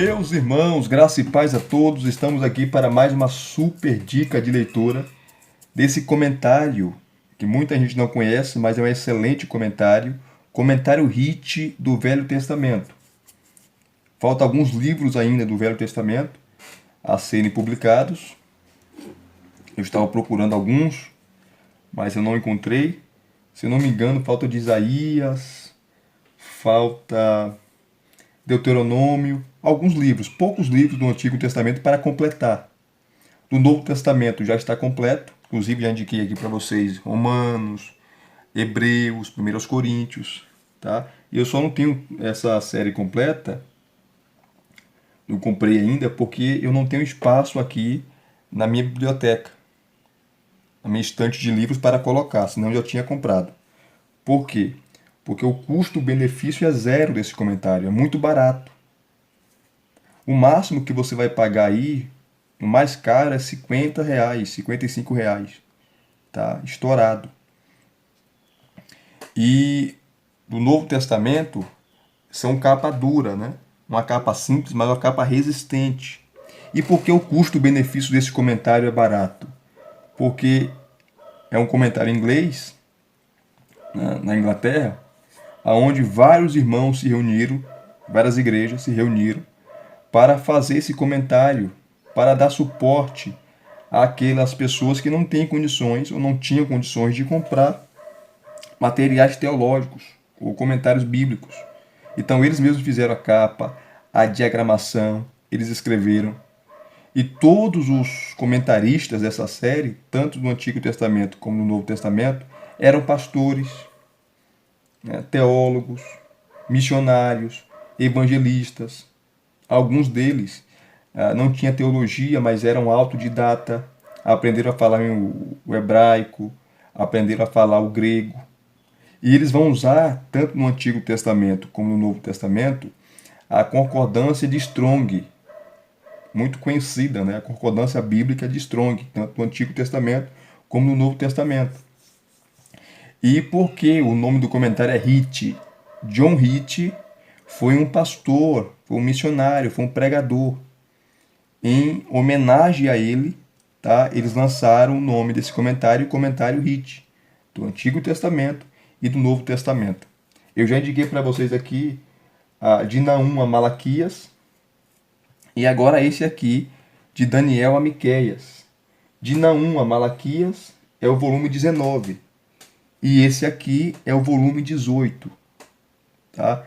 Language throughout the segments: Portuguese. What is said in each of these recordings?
Meus irmãos, graça e paz a todos, estamos aqui para mais uma super dica de leitura desse comentário que muita gente não conhece, mas é um excelente comentário, comentário Hit do Velho Testamento. Faltam alguns livros ainda do Velho Testamento a serem publicados. Eu estava procurando alguns, mas eu não encontrei. Se eu não me engano, falta de Isaías, falta Deuteronômio, alguns livros, poucos livros do Antigo Testamento para completar. Do Novo Testamento já está completo, inclusive já indiquei aqui para vocês Romanos, Hebreus, 1 Coríntios, tá? E eu só não tenho essa série completa, não comprei ainda, porque eu não tenho espaço aqui na minha biblioteca, na minha estante de livros para colocar, senão eu já tinha comprado. Por quê? Porque o custo-benefício é zero desse comentário, é muito barato. O máximo que você vai pagar aí, o mais caro é R$50, R$55, tá? Estourado. E do Novo Testamento são capa dura, né? Uma capa simples, mas uma capa resistente. E por que o custo-benefício desse comentário é barato? Porque é um comentário em inglês, né, na Inglaterra, onde vários irmãos se reuniram, várias igrejas se reuniram para fazer esse comentário, para dar suporte àquelas pessoas que não têm condições ou não tinham condições de comprar materiais teológicos ou comentários bíblicos. Então eles mesmos fizeram a capa, a diagramação, eles escreveram. E todos os comentaristas dessa série, tanto do Antigo Testamento como do Novo Testamento, eram pastores, né, teólogos, missionários, evangelistas. Alguns deles não tinham teologia, mas eram autodidata, aprenderam a falar o hebraico, aprenderam a falar o grego. E eles vão usar, tanto no Antigo Testamento como no Novo Testamento, a concordância de Strong, muito conhecida, né? A concordância bíblica de Strong, tanto no Antigo Testamento como no Novo Testamento. E por que o nome do comentário é Hit? John Hit foi um pastor, foi um missionário, foi um pregador. Em homenagem a ele, tá? Eles lançaram o nome desse comentário, o comentário Hit, do Antigo Testamento e do Novo Testamento. Eu já indiquei para vocês aqui de Naum a Malaquias, e agora esse aqui, de Daniel a Miqueias. De Naum a Malaquias é o volume 19, e esse aqui é o volume 18. Tá?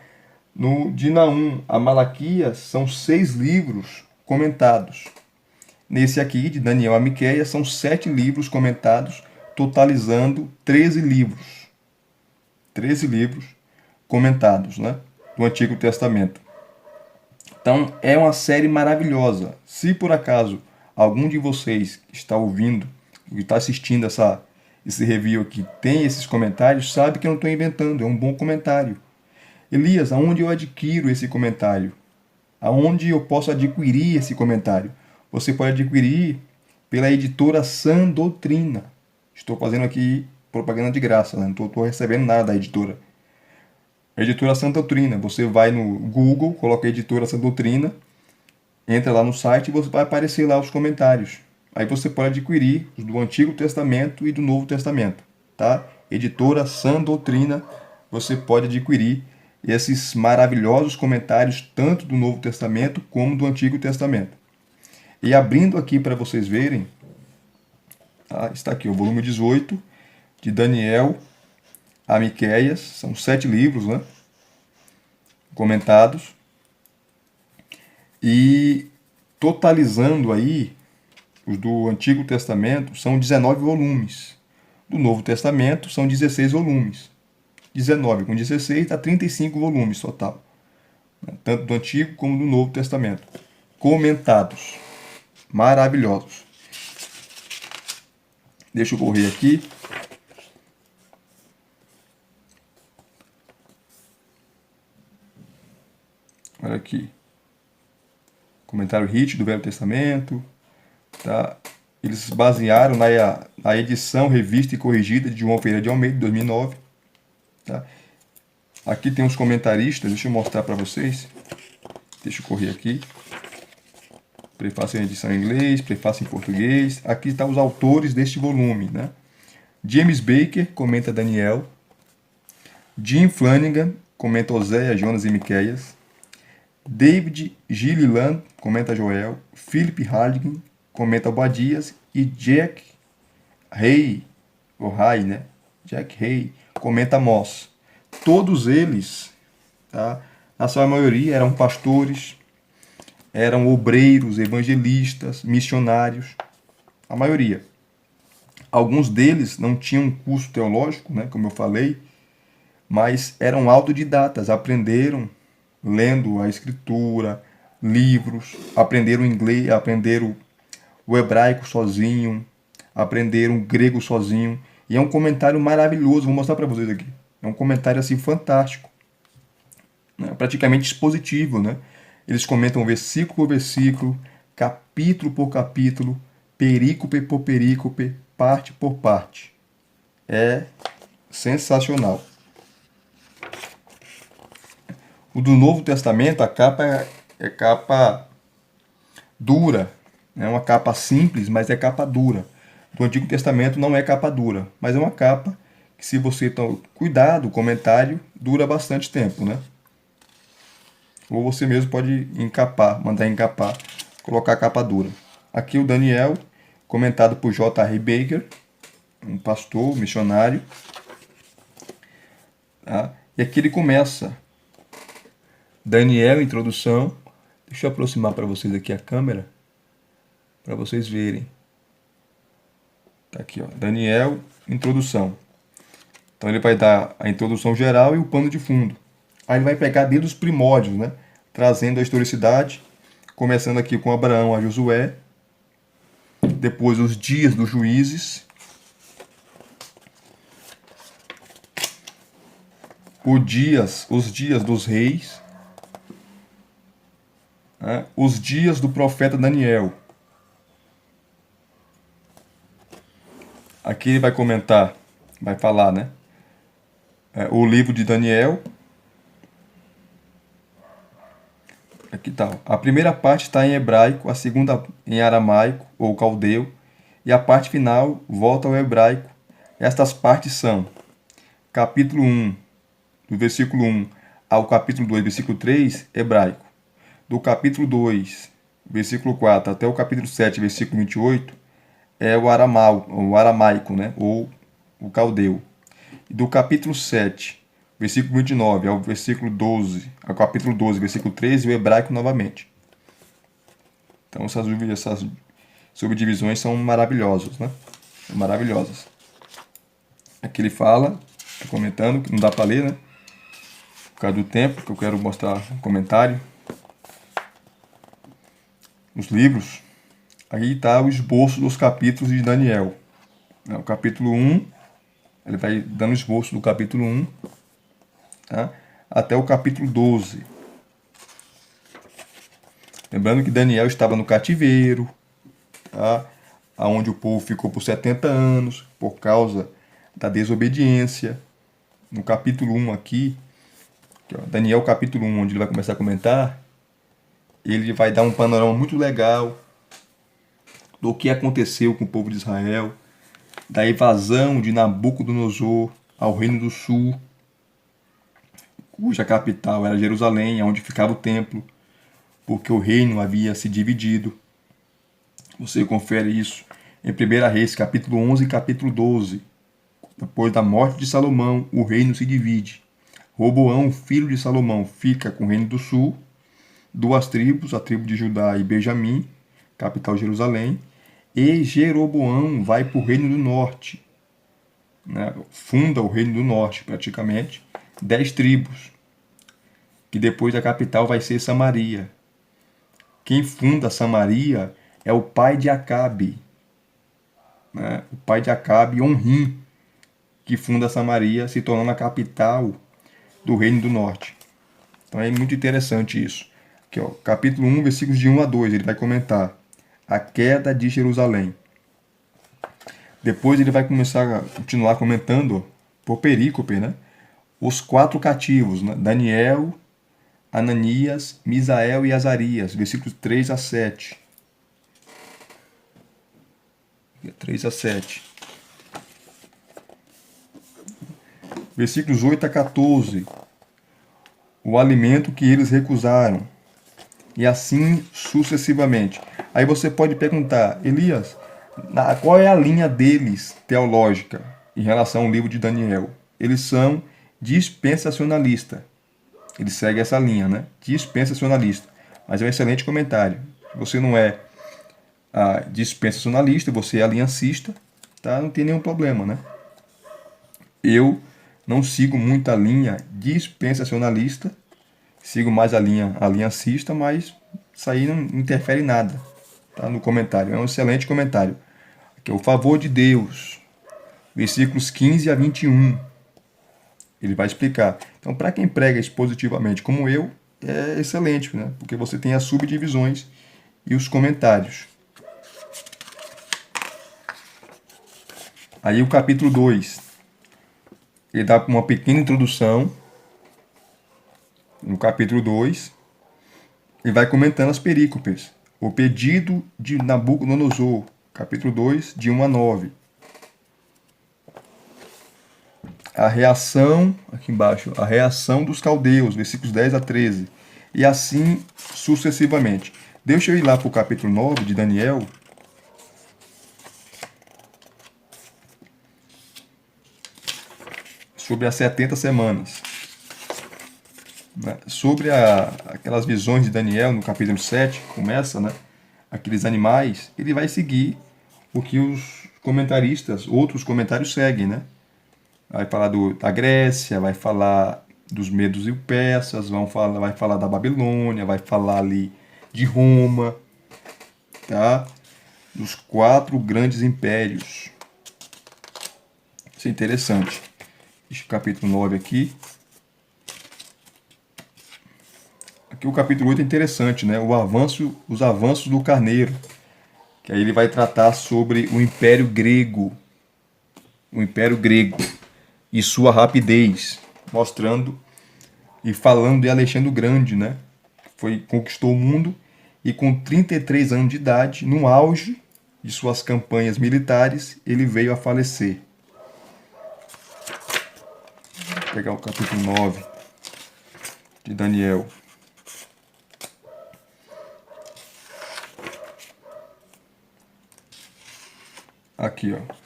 De Naum a Malaquias são 6 livros comentados. Nesse aqui, de Daniel a Miqueias, são 7 livros comentados, totalizando 13 livros. 13 livros comentados, né, do Antigo Testamento. Então, é uma série maravilhosa. Se por acaso algum de vocês que está ouvindo, que está assistindo esse review aqui, tem esses comentários, sabe que eu não estou inventando, é um bom comentário. Elias, aonde eu adquiro esse comentário? Aonde eu posso adquirir esse comentário? Você pode adquirir pela editora Sã Doutrina. Estou fazendo aqui propaganda de graça, né? Não estou recebendo nada da editora. Editora Sã Doutrina. Você vai no Google, coloca a editora Sã Doutrina, entra lá no site e vai aparecer lá os comentários. Aí você pode adquirir os do Antigo Testamento e do Novo Testamento. Tá? Editora Sã Doutrina, você pode adquirir esses maravilhosos comentários, tanto do Novo Testamento como do Antigo Testamento. E abrindo aqui para vocês verem, tá? Está aqui o volume 18, de Daniel a Miqueias, são 7 livros, né, comentados, e totalizando aí, os do Antigo Testamento são 19 volumes, do Novo Testamento são 16 volumes. 19 com 16 dá 35 volumes total, né? Tanto do Antigo como do Novo Testamento. Comentados. Maravilhosos. Deixa eu correr aqui. Olha aqui. Comentário Hit do Velho Testamento. Tá? Eles se basearam na edição revista e corrigida de João Ferreira de Almeida, de 2009. Tá? Aqui tem os comentaristas, deixa eu mostrar para vocês. Deixa eu correr aqui. Prefácio em edição em inglês, prefácio em português. Aqui estão os autores deste volume, né? James Baker comenta Daniel. Jim Flanagan comenta Oséias, Jonas e Miqueias. David Gilliland comenta Joel. Philip Halligan comenta Obadias. E Jack Hay, ou Hay, né? Jack Hay comenta Amós. Todos eles, tá? Na sua maioria, eram pastores, eram obreiros, evangelistas, missionários. A maioria. Alguns deles não tinham curso teológico, né, como eu falei, mas eram autodidatas, aprenderam lendo a escritura, livros, aprenderam inglês, aprenderam o hebraico sozinho, aprenderam o grego sozinho. E é um comentário maravilhoso, vou mostrar para vocês aqui. É um comentário assim fantástico, né, praticamente expositivo, né? Eles comentam versículo por versículo, capítulo por capítulo, perícope por perícope, parte por parte. É sensacional. O do Novo Testamento, a capa é capa dura. É uma capa simples, mas é capa dura. Do Antigo Testamento não é capa dura, mas é uma capa que, se você cuidar do comentário, dura bastante tempo, né? Ou você mesmo pode encapar, mandar encapar, colocar a capa dura. Aqui o Daniel, comentado por J.R. Baker, um pastor, missionário. Tá? E aqui ele começa. Daniel, introdução. Deixa eu aproximar para vocês aqui a câmera, para vocês verem. Tá aqui, ó. Daniel, introdução. Então ele vai dar a introdução geral e o pano de fundo. Aí ele vai pegar desde os primórdios, né? Trazendo a historicidade, começando aqui com Abraão a Josué, depois os dias dos juízes, os dias dos reis, né? Os dias do profeta Daniel. Aqui ele vai comentar, vai falar, né? O livro de Daniel. Aqui tá. A primeira parte está em hebraico, a segunda em aramaico ou caldeu, e a parte final volta ao hebraico. Estas partes são capítulo 1, do versículo 1 ao capítulo 2, versículo 3, hebraico. Do capítulo 2, versículo 4 até o capítulo 7, versículo 28, é o aramaico, né? Ou o caldeu. E do capítulo 7, versículo 29 ao versículo 12, ao capítulo 12, versículo 13, o hebraico novamente. Então essas subdivisões são maravilhosas, né? Maravilhosas. Aqui ele fala, comentando, que não dá para ler, né? Por causa do tempo, que eu quero mostrar um comentário. Os livros. Aí está o esboço dos capítulos de Daniel. O capítulo 1, ele vai dando esboço do capítulo 1, tá? Até o capítulo 12. Lembrando que Daniel estava no cativeiro, tá? Onde o povo ficou por 70 anos, por causa da desobediência. No capítulo 1 aqui, Daniel capítulo 1, onde ele vai começar a comentar, ele vai dar um panorama muito legal do que aconteceu com o povo de Israel, da invasão de Nabucodonosor ao Reino do Sul, cuja capital era Jerusalém, onde ficava o templo, porque o reino havia se dividido. Você confere isso em 1 Reis, capítulo 11 e capítulo 12. Depois da morte de Salomão, o reino se divide. Roboão, filho de Salomão, fica com o Reino do Sul, 2 tribos, a tribo de Judá e Benjamim, capital Jerusalém, e Jeroboão vai para o Reino do Norte, né? Funda o Reino do Norte, praticamente, 10 tribos, que depois a capital vai ser Samaria. Quem funda Samaria é o pai de Acabe, né? O pai de Acabe, Onrim, que funda Samaria, se tornando a capital do Reino do Norte. Então é muito interessante isso. Aqui, ó, capítulo 1, versículos de 1 a 2, ele vai comentar a queda de Jerusalém. Depois ele vai começar a continuar comentando, por perícope, né? Os 4 cativos, né? Daniel, Ananias, Misael e Azarias, versículos 3 a 7. 3 a 7. Versículos 8 a 14. O alimento que eles recusaram. E assim sucessivamente. Aí você pode perguntar, Elias, qual é a linha deles teológica em relação ao livro de Daniel? Eles são dispensacionalistas. Eles seguem essa linha, né? Dispensacionalista. Mas é um excelente comentário. Se você não é dispensacionalista, você é aliancista, tá? Não tem nenhum problema, né? Eu não sigo muito a linha dispensacionalista, sigo mais a linha aliancista, mas isso aí não interfere em nada, tá? No comentário. É um excelente comentário. Aqui é o favor de Deus, versículos 15 a 21. Ele vai explicar. Então, para quem prega expositivamente como eu, é excelente, né? Porque você tem as subdivisões e os comentários. Aí o capítulo 2, ele dá uma pequena introdução. No capítulo 2, ele vai comentando as perícopes. O pedido de Nabucodonosor, capítulo 2, de 1 a 9. A reação, aqui embaixo, a reação dos caldeus, versículos 10 a 13. E assim sucessivamente. Deixa eu ir lá para o capítulo 9 de Daniel. Sobre as 70 semanas. Sobre aquelas visões de Daniel, no capítulo 7, que começa, né? Aqueles animais, ele vai seguir o que os comentaristas, outros comentários seguem, né? Vai falar da Grécia, vai falar dos medos e persas, vai falar da Babilônia, vai falar ali de Roma, tá? Dos 4 grandes impérios. Isso é interessante. Esse capítulo 9 aqui. Aqui o capítulo 8 é interessante, né? Os avanços do carneiro. Que aí ele vai tratar sobre o Império Grego. O Império Grego e sua rapidez, mostrando e falando de Alexandre o Grande, né? Conquistou o mundo e com 33 anos de idade, no auge de suas campanhas militares, ele veio a falecer. Vou pegar o capítulo 9 de Daniel. Aqui, ó.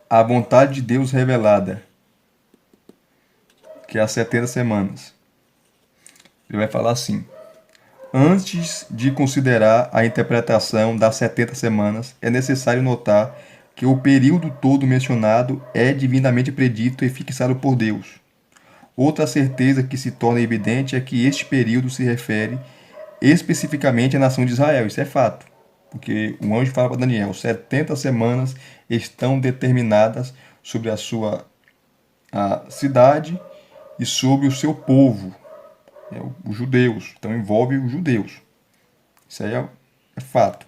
A vontade de Deus revelada, que é as 70 semanas. Ele vai falar assim: antes de considerar a interpretação das 70 semanas, é necessário notar que o período todo mencionado é divinamente predito e fixado por Deus. Outra certeza que se torna evidente é que este período se refere especificamente à nação de Israel. Isso é fato. Porque o anjo fala para Daniel: 70 semanas estão determinadas sobre a sua cidade e sobre o seu povo, os judeus. Então envolve os judeus. Isso aí é fato.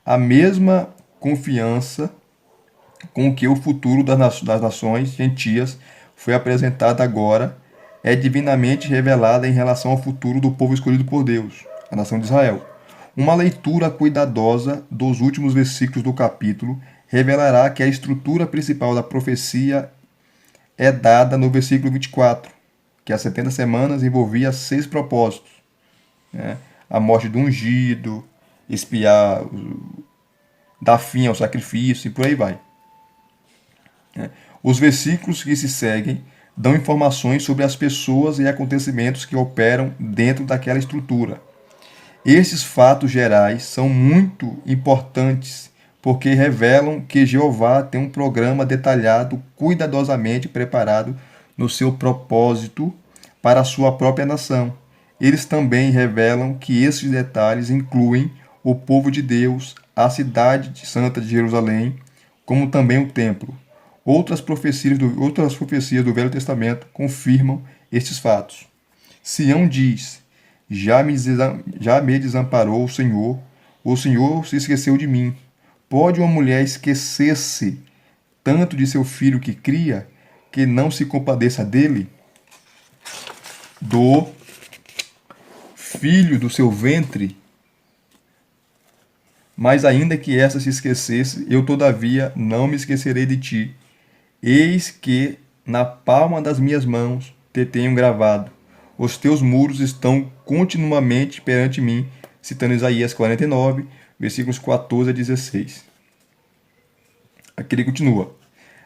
A mesma confiança com que o futuro das nações gentias foi apresentado agora é divinamente revelada em relação ao futuro do povo escolhido por Deus, a nação de Israel. Uma leitura cuidadosa dos últimos versículos do capítulo revelará que a estrutura principal da profecia é dada no versículo 24, que as 70 semanas envolvia 6 propósitos. Né? A morte do ungido, expiar, dar fim ao sacrifício e por aí vai. Os versículos que se seguem dão informações sobre as pessoas e acontecimentos que operam dentro daquela estrutura. Esses fatos gerais são muito importantes porque revelam que Jeová tem um programa detalhado, cuidadosamente preparado no seu propósito para a sua própria nação. Eles também revelam que esses detalhes incluem o povo de Deus, a cidade santa de Jerusalém, como também o templo. Outras profecias do Velho Testamento confirmam estes fatos. Sião diz: já me desamparou o Senhor se esqueceu de mim. Pode uma mulher esquecer-se tanto de seu filho que cria, que não se compadeça dele? Do filho do seu ventre, Mas ainda que essa se esquecesse, eu todavia não me esquecerei de ti. Eis que na palma das minhas mãos te tenho gravado. Os teus muros estão continuamente perante mim, citando Isaías 49, versículos 14 a 16. Aqui ele continua.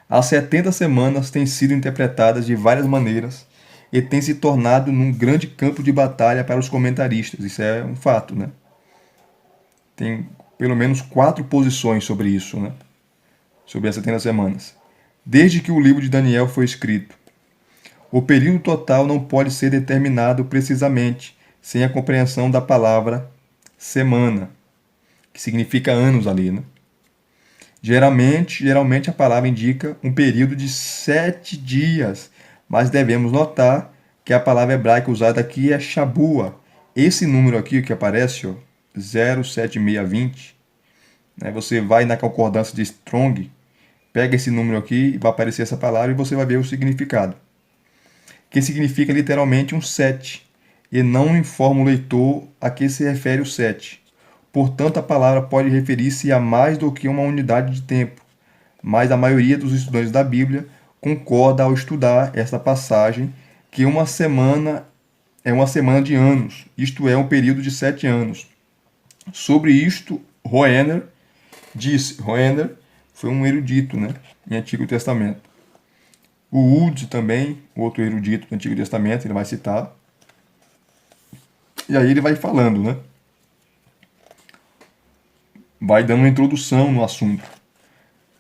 As 70 semanas têm sido interpretadas de várias maneiras e têm se tornado num grande campo de batalha para os comentaristas. Isso é um fato, né? Tem pelo menos 4 posições sobre isso, né? Sobre as 70 semanas. Desde que o livro de Daniel foi escrito. O período total não pode ser determinado precisamente sem a compreensão da palavra semana, que significa anos ali, né? Geralmente a palavra indica um período de 7 dias, mas devemos notar que a palavra hebraica usada aqui é Shabua. Esse número aqui que aparece, ó, 07620, né, você vai na concordância de Strong, pega esse número aqui e vai aparecer essa palavra e você vai ver o significado. Que significa literalmente um 7, e não informa o leitor a que se refere o 7. Portanto, a palavra pode referir-se a mais do que uma unidade de tempo, mas a maioria dos estudantes da Bíblia concorda ao estudar esta passagem que uma semana é uma semana de anos, isto é, um período de 7 anos. Sobre isto, Roener disse, Roener foi um erudito, né, em Antigo Testamento. O Wood também, outro erudito do Antigo Testamento, ele vai citar. E aí ele vai falando, né? Vai dando uma introdução no assunto,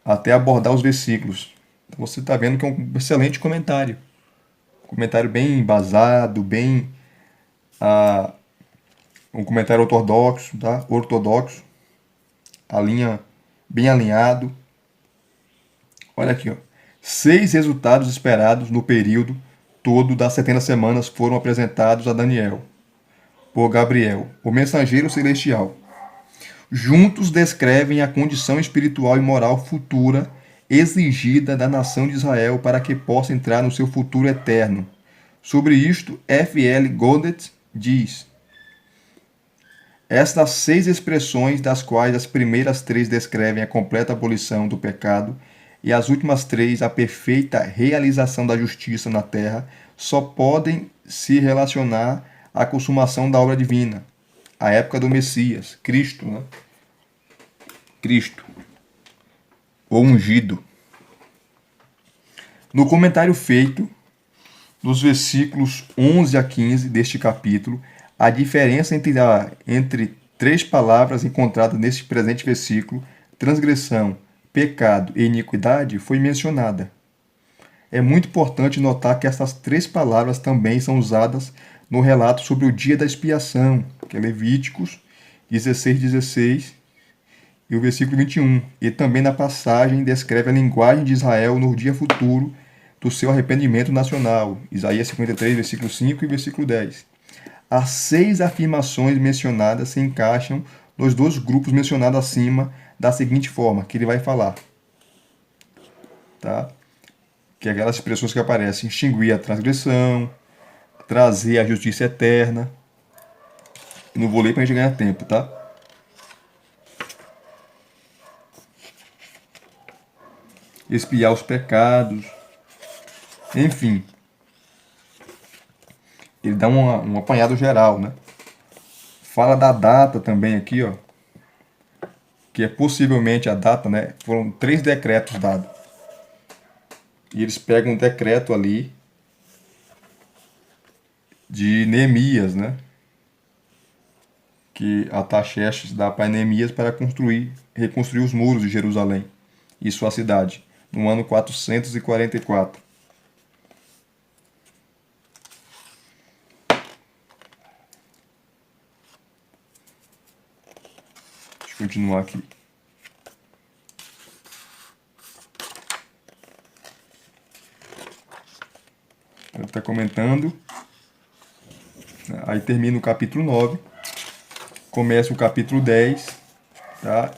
até abordar os versículos. Então você está vendo que é um excelente comentário. Um comentário bem embasado, bem... um comentário ortodoxo, tá? Ortodoxo. A linha bem alinhado. Olha aqui, ó. 6 resultados esperados no período todo das 70 semanas foram apresentados a Daniel por Gabriel, o mensageiro celestial. Juntos descrevem a condição espiritual e moral futura exigida da nação de Israel para que possa entrar no seu futuro eterno. Sobre isto, F. L. Godet diz: estas 6 expressões, das quais as primeiras 3 descrevem a completa abolição do pecado e as últimas 3 a perfeita realização da justiça na terra, só podem se relacionar à consumação da obra divina, à época do Messias, Cristo, né? Cristo, o ungido. No comentário feito, nos versículos 11 a 15 deste capítulo, a diferença entre 3 palavras encontradas neste presente versículo, transgressão, pecado e iniquidade, foi mencionada. É muito importante notar que essas 3 palavras também são usadas no relato sobre o dia da expiação, que é Levíticos 16:16 e o versículo 21. E também na passagem descreve a linguagem de Israel no dia futuro do seu arrependimento nacional, Isaías 53, versículo 5 e versículo 10. As 6 afirmações mencionadas se encaixam nos 2 grupos mencionados acima da seguinte forma, que ele vai falar. Tá? Que é aquelas expressões que aparecem: extinguir a transgressão, trazer a justiça eterna. Eu não vou ler para a gente ganhar tempo, tá? Expiar os pecados. Enfim. Ele dá um apanhado geral, né? Fala da data também aqui, ó. Que é possivelmente a data, né? Foram 3 decretos dados. E eles pegam um decreto ali de Neemias, né? Que Artaxerxes dá para Neemias para reconstruir os muros de Jerusalém e sua cidade, no ano 444. Deixa eu continuar aqui. Ele está comentando. Aí termina o capítulo 9. Começa o capítulo 10. Tá?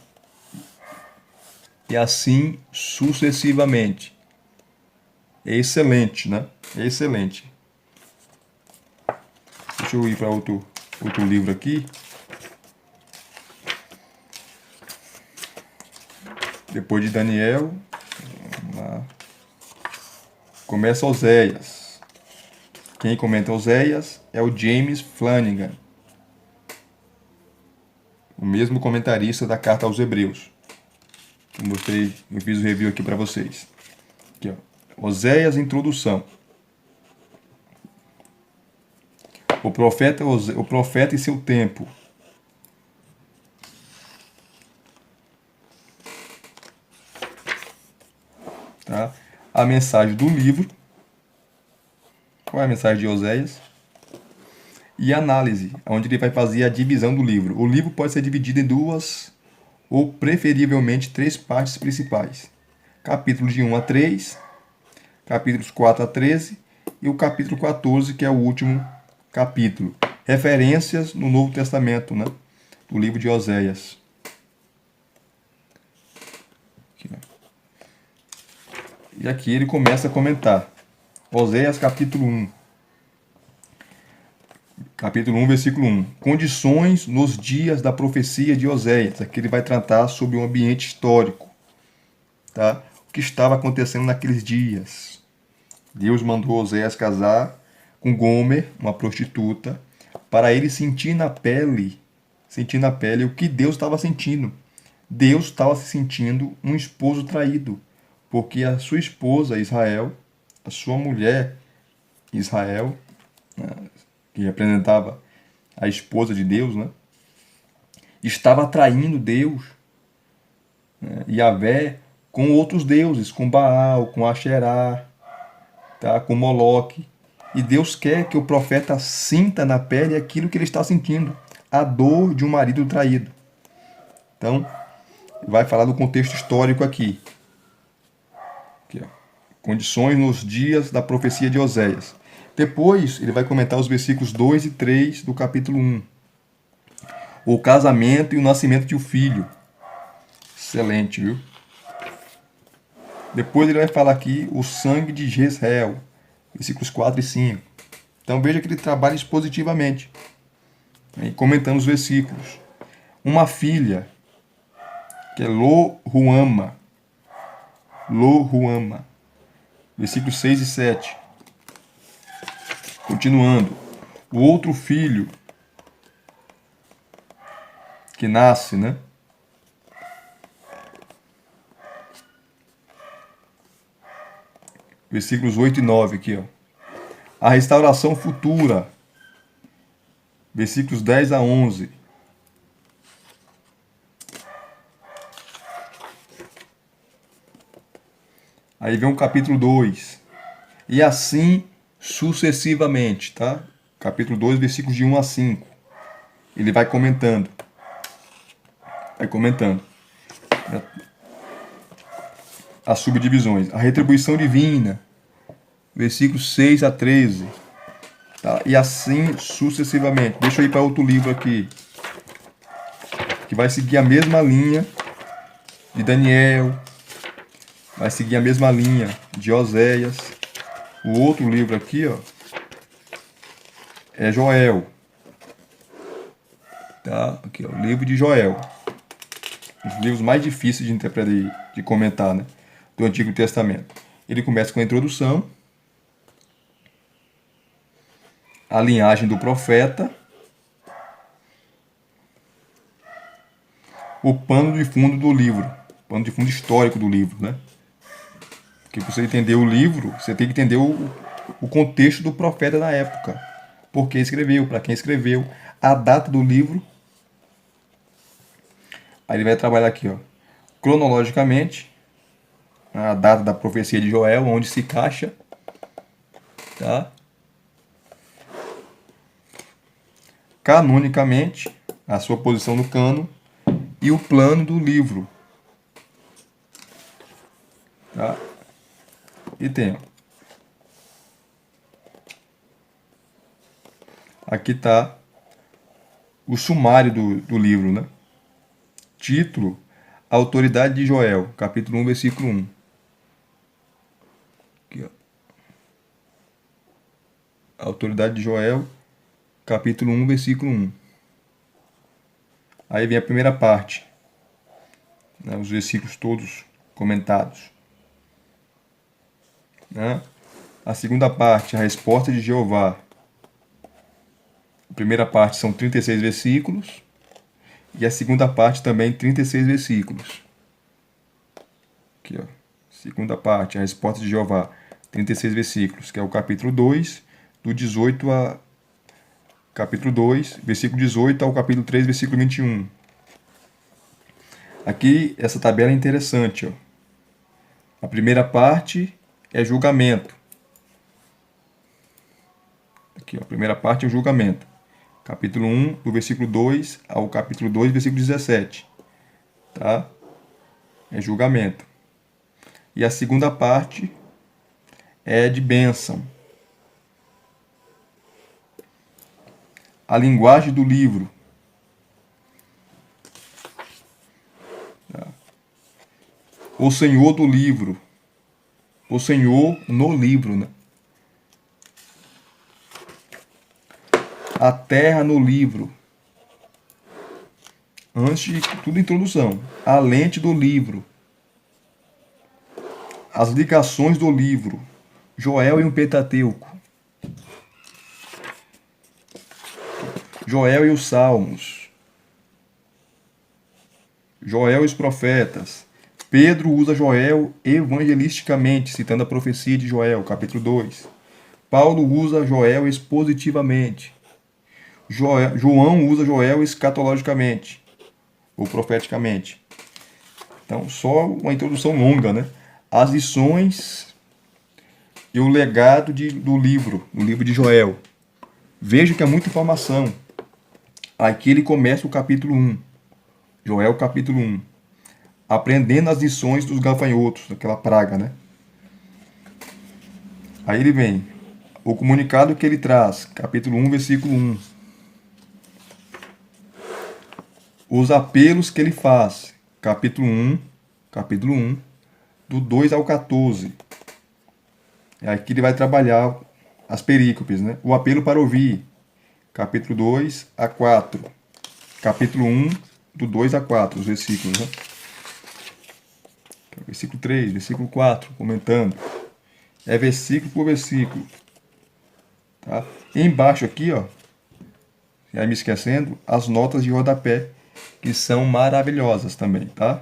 E assim sucessivamente. É excelente, né? É excelente. Deixa eu ir para outro livro aqui. Depois de Daniel, vamos lá, começa Oséias. Quem comenta Oséias é o James Flanagan, o mesmo comentarista da carta aos Hebreus. Eu fiz o review aqui para vocês. Aqui, ó. Oséias, introdução. O profeta e seu tempo. Tá? A mensagem do livro. Qual é a mensagem de Oséias? E análise, onde ele vai fazer a divisão do livro. O livro pode ser dividido em duas ou preferivelmente três partes principais. Capítulos de 1 a 3, capítulos 4 a 13 e o capítulo 14, que é o último capítulo. Referências no Novo Testamento, né? Do livro de Oséias. E aqui ele começa a comentar. Oséias capítulo 1. Capítulo 1, versículo 1. Condições nos dias da profecia de Oséias. Aqui ele vai tratar sobre um ambiente histórico. Tá? O que estava acontecendo naqueles dias. Deus mandou Oséias casar com Gomer, uma prostituta, para ele sentir na pele o que Deus estava sentindo. Deus estava se sentindo um esposo traído, porque a sua esposa Israel, a sua mulher Israel, né, que representava a esposa de Deus, né, estava traindo Deus, né, Yahvé, com outros deuses, com Baal, com Asherá, tá, com Moloque. E Deus quer que o profeta sinta na pele aquilo que ele está sentindo, a dor de um marido traído. Então, vai falar do contexto histórico aqui. Aqui, ó. Condições nos dias da profecia de Oséias. Depois, ele vai comentar os versículos 2 e 3 do capítulo 1. O casamento e o nascimento de um filho. Excelente, viu? Depois ele vai falar aqui o sangue de Jezreel, versículos 4 e 5. Então veja que ele trabalha expositivamente, comentando os versículos. Uma filha, que é Lo-Ruama, versículos 6 e 7. Continuando. O outro filho que nasce, né? Versículos 8 e 9 aqui, ó. A restauração futura. Versículos 10 a 11. Aí vem o capítulo 2. E assim sucessivamente, tá? Capítulo 2, versículos de 1 a 5. Ele vai comentando. As subdivisões. A retribuição divina. Versículos 6 a 13. Tá? E assim sucessivamente. Deixa eu ir para outro livro aqui, que vai seguir a mesma linha de Daniel, vai seguir a mesma linha de Oséias. O outro livro aqui, ó, é Joel. Tá? Aqui, ó, o livro de Joel. Os livros mais difíceis de interpretar, de comentar, né, do Antigo Testamento. Ele começa com a introdução, a linhagem do profeta, o pano de fundo do livro, pano de fundo histórico do livro, né? Porque para você entender o livro, você tem que entender o contexto do profeta na época. Por que escreveu, para quem escreveu, a data do livro. Aí ele vai trabalhar aqui, ó, cronologicamente, a data da profecia de Joel, onde se encaixa, tá? Canonicamente, a sua posição no cano e o plano do livro. Tá? E tem, ó, aqui está o sumário do livro, né? Título: A Autoridade de Joel, capítulo 1, versículo 1. Aqui, ó. A Autoridade de Joel, capítulo 1, versículo 1. Aí vem a primeira parte. né, os versículos todos comentados. Né? A segunda parte, a resposta de Jeová. A primeira parte são 36 versículos e a segunda parte também 36 versículos. Aqui, ó. Segunda parte, a resposta de Jeová, 36 versículos, que é o capítulo 2, do 18 a capítulo 2, versículo 18 ao capítulo 3, versículo 21. Aqui essa tabela é interessante, ó. A primeira parte é julgamento. Aqui, ó, a primeira parte é o julgamento. Capítulo 1, do versículo 2 ao capítulo 2, versículo 17. Tá? É julgamento. E a segunda parte é de bênção. A linguagem do livro. Tá? O Senhor do livro. O Senhor no livro, né? A terra no livro. Antes de tudo, introdução. A lente do livro. As ligações do livro. Joel e o Pentateuco. Joel e os Salmos. Joel e os profetas. Pedro usa Joel evangelisticamente, citando a profecia de Joel, capítulo 2. Paulo usa Joel expositivamente. João usa Joel escatologicamente, ou profeticamente. Então, só uma introdução longa, né? As lições e o legado do livro de Joel. Veja que é muita informação. Aqui ele começa o capítulo 1. Joel, capítulo 1. Aprendendo as lições dos gafanhotos, daquela praga, né? Aí ele vem. O comunicado que ele traz, capítulo 1, versículo 1. Os apelos que ele faz, capítulo 1, do 2 ao 14. Aqui ele vai trabalhar as perícopes, né? O apelo para ouvir, capítulo 2 a 4. Capítulo 1, do 2 a 4, os versículos, né? Versículo 3, versículo 4, comentando. É versículo por versículo. Tá? E embaixo aqui, ó, já me esquecendo, as notas de rodapé, que são maravilhosas também, tá?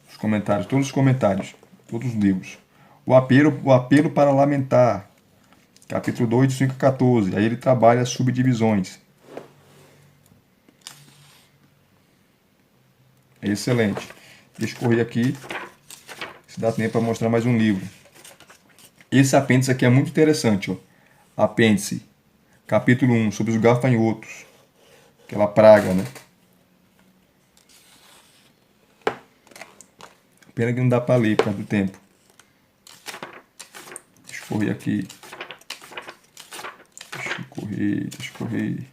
Os comentários, todos os comentários, todos os livros. O apelo para lamentar, capítulo 2, de 5 a 14. Aí ele trabalha as subdivisões. É excelente. Deixa eu correr aqui, se dá tempo para mostrar mais um livro. Esse apêndice aqui é muito interessante, ó. Apêndice, capítulo 1, sobre os gafanhotos. Aquela praga, né? Pena que não dá para ler por causa do tempo. Deixa eu correr aqui. Deixa eu correr.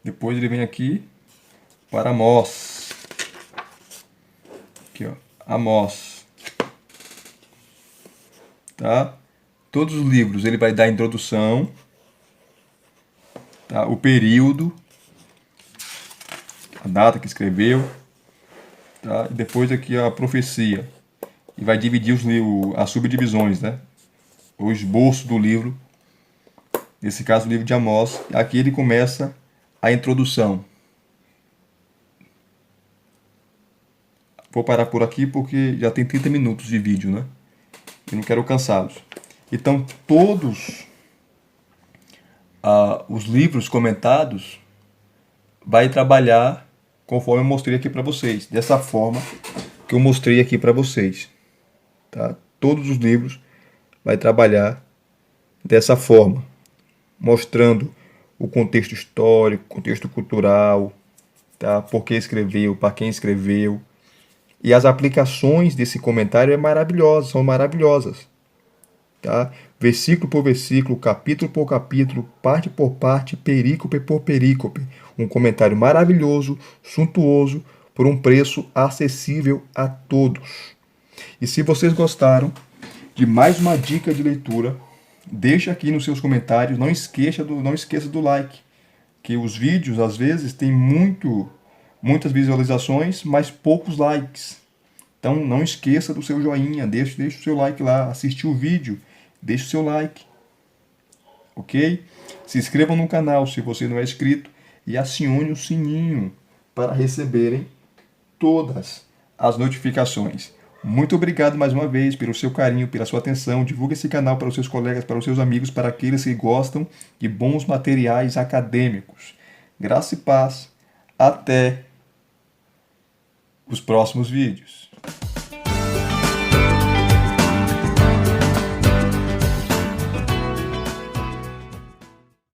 Depois ele vem aqui para Amós. Aqui, ó. Amós. Tá? Todos os livros ele vai dar a introdução, tá? O período, a data que escreveu, tá? E depois aqui a profecia. E vai dividir as subdivisões, né? O esboço do livro. Nesse caso, o livro de Amós. Aqui ele começa a introdução. Vou parar por aqui porque já tem 30 minutos de vídeo, né? Eu não quero cansá-los. Então, todos os livros comentados vai trabalhar conforme eu mostrei aqui para vocês. Dessa forma que eu mostrei aqui para vocês. Tá? Todos os livros vai trabalhar dessa forma. Mostrando o contexto histórico, contexto cultural, tá? Por que escreveu, para quem escreveu. E as aplicações desse comentário são maravilhosas. Tá? Versículo por versículo, capítulo por capítulo, parte por parte, perícope por perícope. Um comentário maravilhoso, suntuoso, por um preço acessível a todos. E se vocês gostaram de mais uma dica de leitura, deixa aqui nos seus comentários. Não esqueça do like. que os vídeos às vezes têm muitas visualizações, mas poucos likes. Então não esqueça do seu joinha, deixe o seu like lá, assistiu o vídeo, deixe o seu like, ok? Se inscrevam no canal se você não é inscrito e acione o sininho para receberem todas as notificações. Muito obrigado mais uma vez pelo seu carinho, pela sua atenção. Divulgue esse canal para os seus colegas, para os seus amigos, para aqueles que gostam de bons materiais acadêmicos. Graça e paz. Até os próximos vídeos.